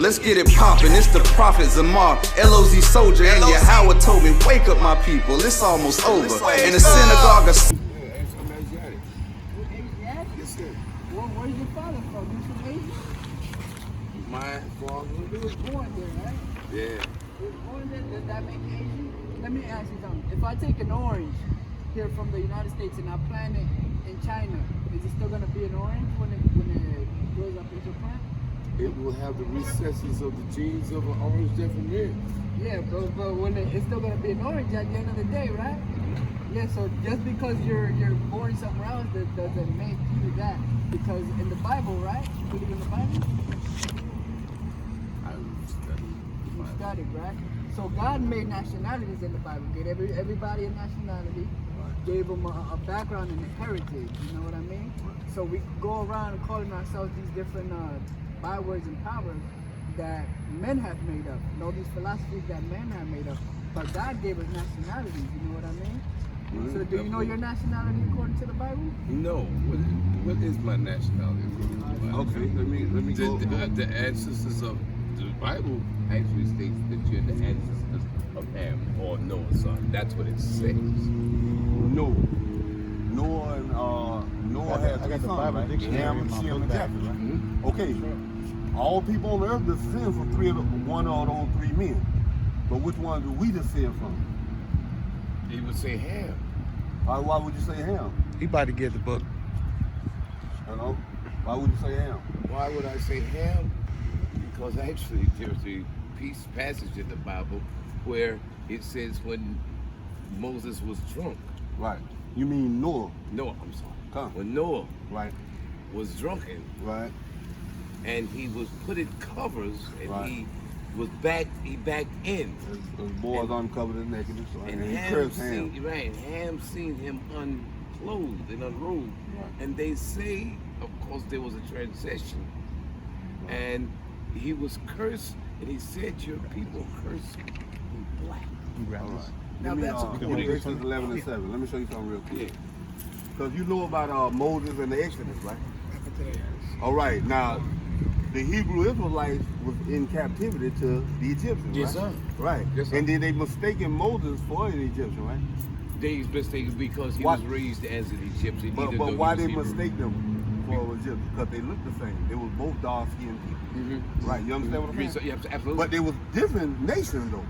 Let's get it poppin', it's the Prophet Zamar, LOZ soldier, and Yahweh told me, wake up my people, it's almost over. In the synagogue of... Asiatic? Yes, sir. Well, where's your father from? You from Asia? My father He was born there, right? Yeah. He was born there, does that make Asian? Let me ask you something. If I take an orange here from the United States and I plant it in China, is it still going to be an orange when it grows up into a plant? It will have the recesses of the genes of an orange different red. Yeah, but when it's still gonna be an orange at the end of the day, right? Yeah, so just because you're born somewhere else, that doesn't make you that. Because in the Bible, right? You believe in the Bible? I studied. You studied, right? So God made nationalities in the Bible. Gave everybody a nationality. Gave them a background and a heritage. You know what I mean? So we go around calling ourselves these different bywords and powers that men have made up, and all these philosophies that men have made up. But God gave us nationalities, you know what I mean? So do you know your nationality according to the Bible? No. What is my nationality? Okay, let me go. The ancestors of the Bible actually states that you're the ancestors of Ham or Noah's son. That's what it says. Noah had three sons, right? Ham and Shem and Japheth, right? Mm-hmm. Okay, all people on earth descend from one of those three men. But which one do we descend from? He would say Ham. Why would you say Ham? He about to get the book. You know? Why would you say Ham? Why would I say Ham? Because actually there's a passage in the Bible where it says when Moses was drunk. Right. You mean Noah? Noah, I'm sorry. Come. When Noah Right. was drunken, Right. and he was put in covers, and Right. he backed in. Those boys uncovered his nakedness, right? And he Ham cursed Ham. Ham seen him unclothed and unrobed. Right. And they say, of course, there was a transition. Right. And he was cursed, and he said, your people curse in black. All right. Now Give me, that's according Exodus 11 and 7. Let me show you something real quick. Yeah. Because you know about Moses and the Exodus, right? All right. Now, the Hebrew Israelites was in captivity to the Egyptians, Yes, right? sir. Right. Yes, sir. And then they mistaken Moses for an Egyptian, right? They mistaken because he Why- was raised as an Egyptian. But even though he why was they Hebrew. mistake them for Egyptians? Because they look the same. They was both dark-skinned people. Mm-hmm. Right. You understand what I'm saying? Yeah, absolutely. But they was different nations, though.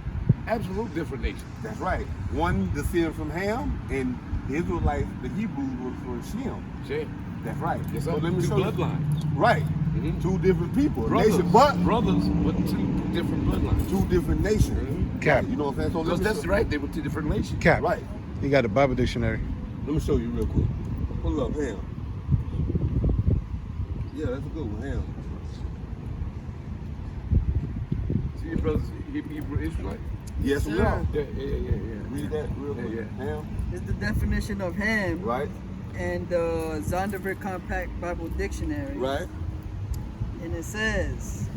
absolute different nations. That's right. One descended from Ham, and the Israelites, the Hebrews, was from Shem. Sure. That's right. Yes, So sir. let me Two show you. bloodlines. Right. Mhm. Two different people. Brothers, Nation, but brothers with two different bloodlines. two different nations. Cap. You know what I'm saying? So Because let me that's show- right. They were two different nations. Cap. Right. He got a Bible dictionary. Let me show you real quick. Pull up Ham. Yeah, that's a good one, Ham. See your brothers, Hebrew Israelite? Yes, we Sir. are. Yeah. Read that real quick. Yeah. Ham. It's the definition of ham Right. and the Zondervan Compact Bible Dictionary. Right. And it says,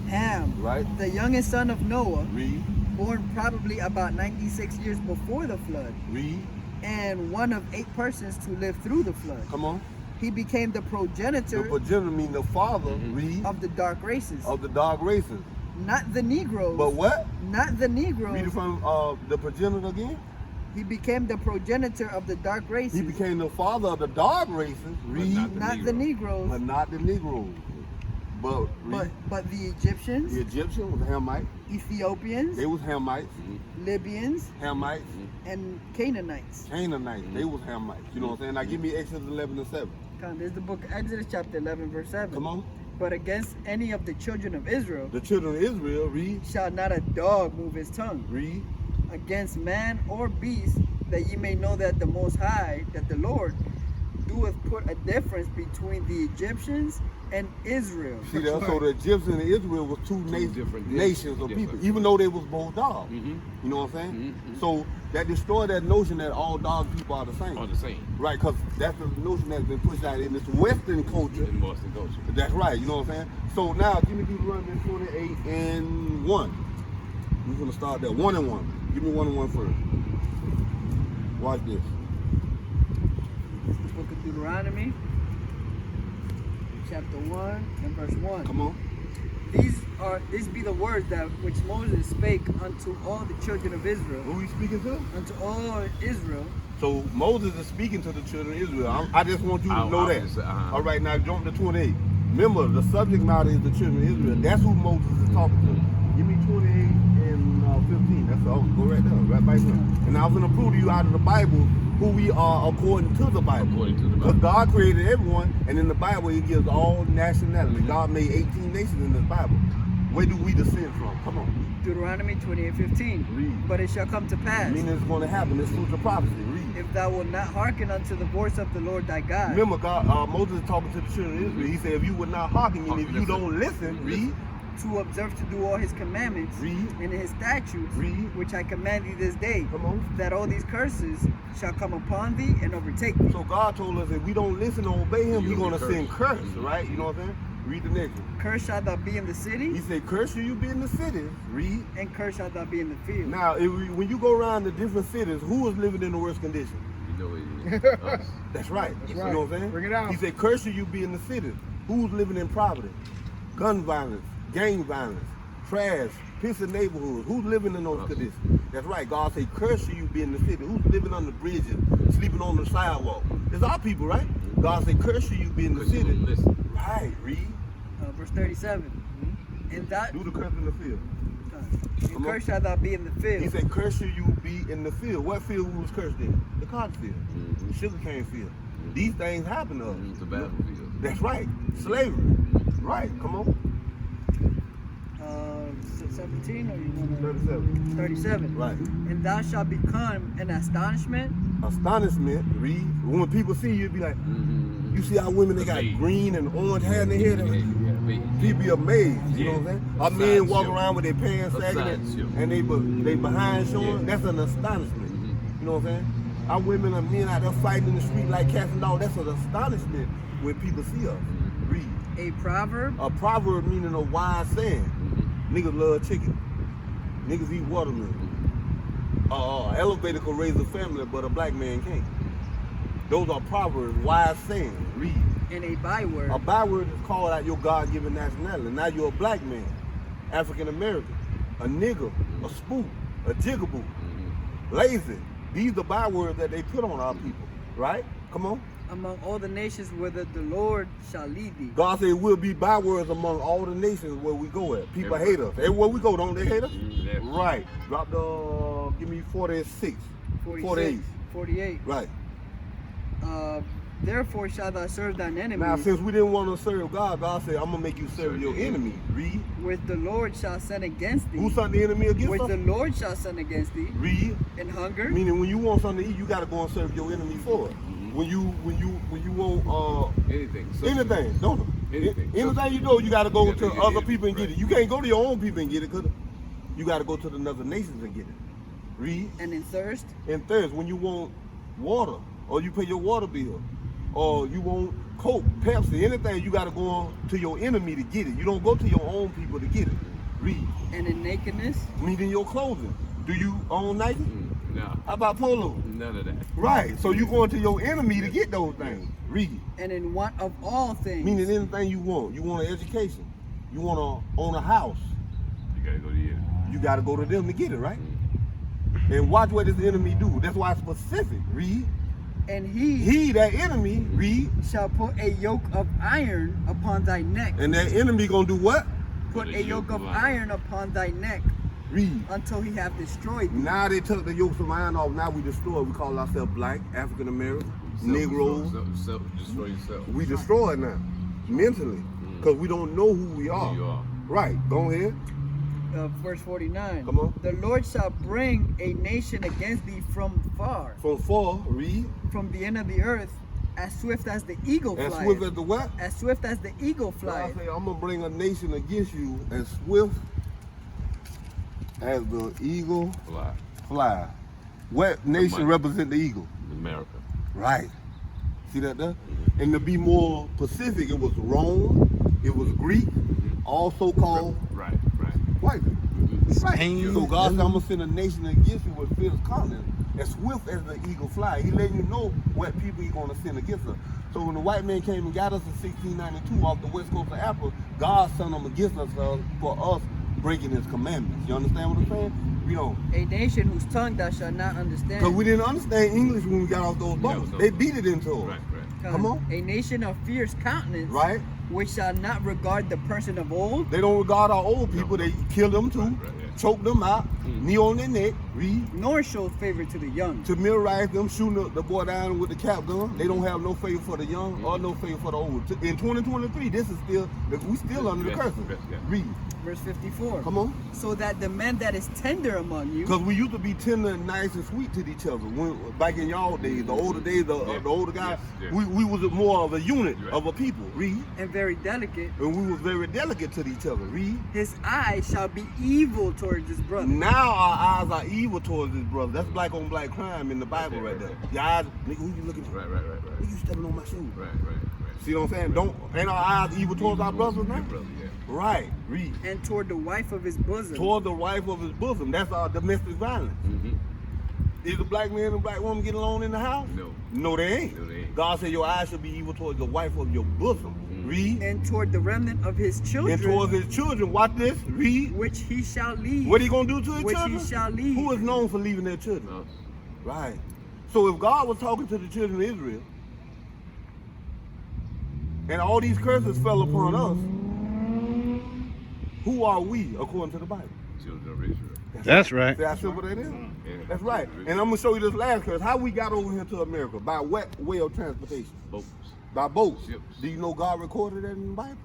Ham, Right. the youngest son of Noah, Read. born probably about 96 years before the flood, Read. and one of 8 persons to live through the flood. Come on. He became the The progenitor progenitor mean the father. Mhm. Read. of the dark races, Of the dark races. not the Negroes. But what? Not the Read Negroes. it from the progenitor again. He became the progenitor of the dark races, He became the father of the dark races. Read. not the Negroes. But not the Negroes. But read. But the Egyptians, The Egyptian was Hamite. Ethiopians, They was Hamites. Libyans, Hamites. and Canaanites. Canaanites. They was Hamites. You know what I'm saying? Now give me Exodus 11 and 7. Come, there's the book of Exodus chapter 11 verse 7. Come on. But against any of the children of Israel The children of Israel, read. shall not a dog move his tongue Read. against man or beast, that ye may know that the Most High, that the Lord, doeth put a difference between the Egyptians and Israel. See that? So the Egyptians and Israel was two different nations of yes, people, sir. even though they was both dogs. Mm-hmm. You know what I'm saying? Mhm. So that destroyed that notion that all dog people are the same. Are the same Right, because that's the notion that's been pushed out in this Western culture. in Boston culture. That's right, you know what I'm saying? So now give me Deuteronomy 28 and 1. We're gonna start there. 1 and 1. Give me 1 and 1 first. Watch this. It's the book of Deuteronomy, chapter 1 and verse 1. Come on. These This be the words that which Moses spake unto all the children of Israel. Who he speaking to? Unto all Israel. So Moses is speaking to the children of Israel. I just want you to know that. All right, now jump to 28. Remember, the subject matter is the children of Israel. That's who Moses is talking to. Give me 28 and 15. That's all. Go right there, right by here. And I was going to prove to you out of the Bible who we are according to the Bible. According to the Bible. Because God created everyone, and in the Bible, He gives all nationality. God made 18 nations in the Bible. Where do we descend from? Come on. Deuteronomy 28:15. Read. But it shall come to pass, Meaning it's going to happen. It's fruit of prophecy. Read. if thou wilt not hearken unto the voice of the Lord thy God. Remember, God, Moses is talking to the children of Israel. He said, if you would not hearken, and if you don't listen, read. To observe to do all his commandments Read. and his statutes, Read. which I command thee this day, Come on. that all these curses shall come upon thee and overtake thee. So God told us if we don't listen and obey Him, He's going to send curse, Mhm. right? You know what I'm saying? Read the next one. Cursed shalt thou be in the He city, said, curse you be in the city. Read. and cursed shalt thou be in the field. Now, when you go around the different cities, who is living in the worst condition? You know it is. Us. That's right. That's You right. know what I'm saying? Bring it out. He said, curse you be in the city. Who's living in poverty? Gun violence, gang violence, trash, pissing neighborhoods. Who's living in those Us. conditions? That's right. God said, curse you be in the city. Who's living on the bridges, sleeping on the sidewalk? It's our people, right? God said, curse you be in the Because you city. don't listen. Right. Read. Verse 37. And that Do the curse in the field. and Come on. cursed shalt thou be in the field. He said, curse you be in the field. What field was cursed in? The cotton field, the sugarcane field. These things happen to us. It's a battlefield. That's right. Slavery. Right. Come on. 17 or you want 37. 37. Right. And thou shalt become an astonishment. Astonishment. Read. When people see you, be like, Mm-hmm. you see how women, they got Amazed. green and orange hair in their hair? People be amazed. You know what I'm saying? Our A men walk sideshow. around with their pants A sagging sideshow. and they behind showing. Yeah. That's an astonishment. Mhm. You know what I'm saying? Our women and men out there fighting in the street like cats and dogs. That's an astonishment when people see us. Read. A proverb. A proverb meaning a wise saying. Niggas love chicken. Niggas eat watermelon. Elevator could raise a family, but a black man can't. Those are proverbs, wise sayings. Read. And a byword. A byword is called out your God-given nationality. Now you're a black man, African American, a nigger, a spook, a jigaboo, lazy. These are bywords that they put on our people, right? Come on. Among all the nations whither the Lord shall lead thee. God said we'll be bywords among all the nations where we go at. People hate us. Everywhere we go, don't they hate us? Mhm. Right. Drop the, give me 46. 46. 48. Right. Therefore shalt thou serve thine enemies. Now, since we didn't want to serve God, God said, I'm going to make you serve your enemy. Read. Which the Lord shall send against thee. Who sent the enemy against Which us? the Lord shall send against thee. Read. In hunger. Meaning when you want something to eat, you got to go and serve your enemy for it. When you want Anything. anything, don't you? Anything. Anything you do, you got to go You gotta to get other it, people and get right. it. You can't go to your own people and get it, cause you got to go to the other nations and get it. Read. And in thirst. And thirst, when you want water, or you pay your water bill, or you want Coke, Pepsi, anything, you got to go on to your enemy to get it. You don't go to your own people to get it. Read. And in nakedness. Meaning your clothing. Do you own Nike? No. How about Polo? None of that. Right. So you going to your enemy to get those things. Read. And in want of all things. Meaning anything you want. You want an education. You want to own a house. You gotta go to you. You got to go to them to get it, right? And watch what this enemy do. That's why it's specific. Read. And he He, that enemy, read. shall put a yoke of iron upon thy neck. And that enemy going to do what? Put a yoke of iron upon thy neck Read. until he have destroyed thee. Now they took the yokes of iron off. Now we destroy. We call ourselves black, African American, Negroes. Destroy yourself. We destroy it now, mentally, because we don't know who we are. Who you are. Right. Go ahead. Verse 49. Come on. The Lord shall bring a nation against thee from far, From 4, read. from the end of the earth, as swift as the eagle As flieth. swift as the what? As swift as the eagle God flieth. say, I'm going to bring a nation against you as swift as the eagle Fly. fly. What nation money. represent the eagle? America. Right. See that there? And to be more specific, it was Rome, it was Greek, also called Right. white. Right. Spain. So God said, I'm going to send a nation against you with fierce continent. as swift as the eagle fly. He letting you know what people he gonna send against us. So when the white man came and got us in 1692 off the west coast of Africa, God sent them against us for us breaking his commandments. You understand what I'm saying? You know, a nation whose tongue thou shalt not understand. because we didn't understand English when we got off those boats. They beat it into us. Right. Come on. A nation of fierce countenance, Right? which shall not regard the person of old, They don't regard our old people. They kill them too, choke them out, knee on their neck, read. nor show favor to the young. To mirrorize them, shooting the boy down with the Capt gun. They don't have no favor for the young or no favor for the old. In 2023, this is still, we still under the curses. Read. Verse 54. Come on. So that the man that is tender among you, Because we used to be tender and nice and sweet to each other. When, back in y'all days, the older days, the older guys, we was more of a unit of a people. Read. and very delicate, And we was very delicate to each other. Read. his eyes shall be evil towards his brother. Now our eyes are evil towards this brother. That's black on black crime in the Bible right there. Your eyes, nigga, who you looking for? Right. Who you stepping on my shoes? Right. See what I'm saying? Ain't our eyes evil towards our brothers now? Brother, yeah. Right, read. And toward the wife of his bosom. Toward the wife of his bosom. That's our domestic violence. Is a black man and a black woman get along in the house? No. No, they ain't. No, they ain't. God said your eyes should be evil towards the wife of your bosom. Read. And toward the remnant of his children, And towards his children. Watch this. Read. which he shall leave. What he gonna do to his Which children? he shall leave. Who is known for leaving their children? Us. Right. So if God was talking to the children of Israel, and all these curses fell upon us, who are we according to the Bible? Children of Israel. That's right. See how simple that is? Yeah. That's right. And I'm gonna show you this last curse. How we got over here to America? By what way of transportation? Boats. By boats. Ships. Do you know God recorded that in the Bible?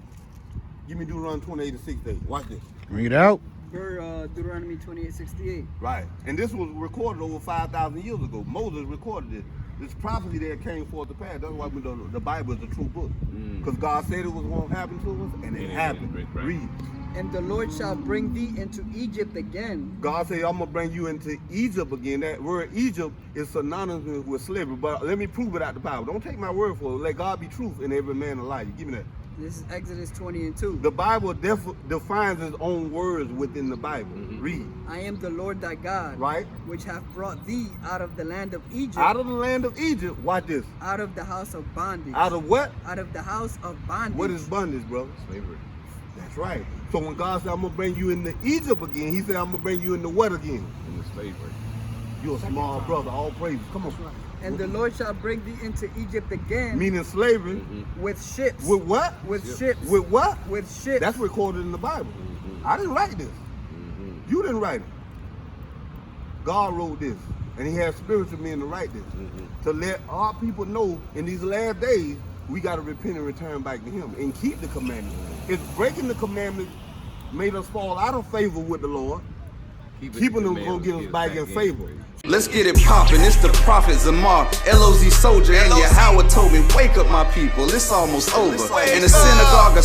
Give me Deuteronomy 28:6. Watch this. Read out. Deuteronomy 28:68. Right. And this was recorded over 5,000 years ago. Moses recorded it. This prophecy that came forth to pass. That's why the Bible is a true book. Because God said it was going to happen to us, and it happened. Right. Read. And the Lord shall bring thee into Egypt again. God said, I'm going to bring you into Egypt again. That word Egypt is synonymous with slavery. But let me prove it out the Bible. Don't take my word for it. Let God be truth and every man a liar. Give me that. This is Exodus 20:2. The Bible defines its own words within the Bible. Read. I am the Lord thy God, Right. which hath brought thee out of the land of Egypt, Out of the land of Egypt. Watch this. out of the house of bondage. Out of what? Out of the house of bondage. What is bondage, brother? Slavery. That's right. So when God said, I'm going to bring you into Egypt again, he said, I'm going to bring you into what again? In the slavery. You're a small brother. All praises. Come on. And the Lord shall bring thee into Egypt again Meaning slavery. with ships. With what? With ships. With what? With ships. That's recorded in the Bible. I didn't write this. You didn't write it. God wrote this. And he has spiritual men to write this. To let our people know in these last days, we got to repent and return back to him and keep the commandments. If breaking the commandments made us fall out of favor with the Lord, keeping them gonna get us back in favor. Let's get it poppin', it's the Prophet Zamar, LOZ soldier, and Yahweh told me, wake up my people, it's almost over. In the synagogue of